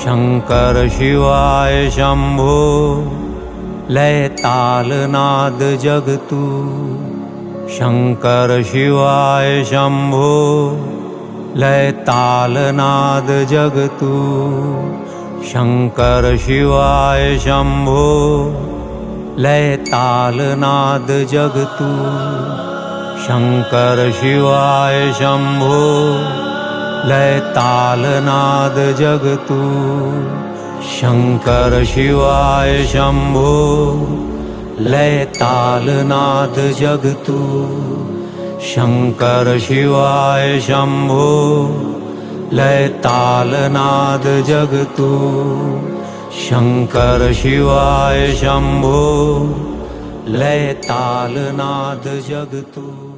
शंकर शिवाय शंभो लय ताल नाद जगतू शंकर शिवाय शंभो लय ताल नाद जगतू शंकर शिवाय शंभो लय ताल नाद जगतू शंकर शिवाय शंभो लय ताल नाद जगतू शंकर शिवाय शंभो लय ताल नाद जगतू शंकर शिवाय शंभो लय ताल नाद जगतू शंकर शिवाय शंभो लय ताल नाद जगतू।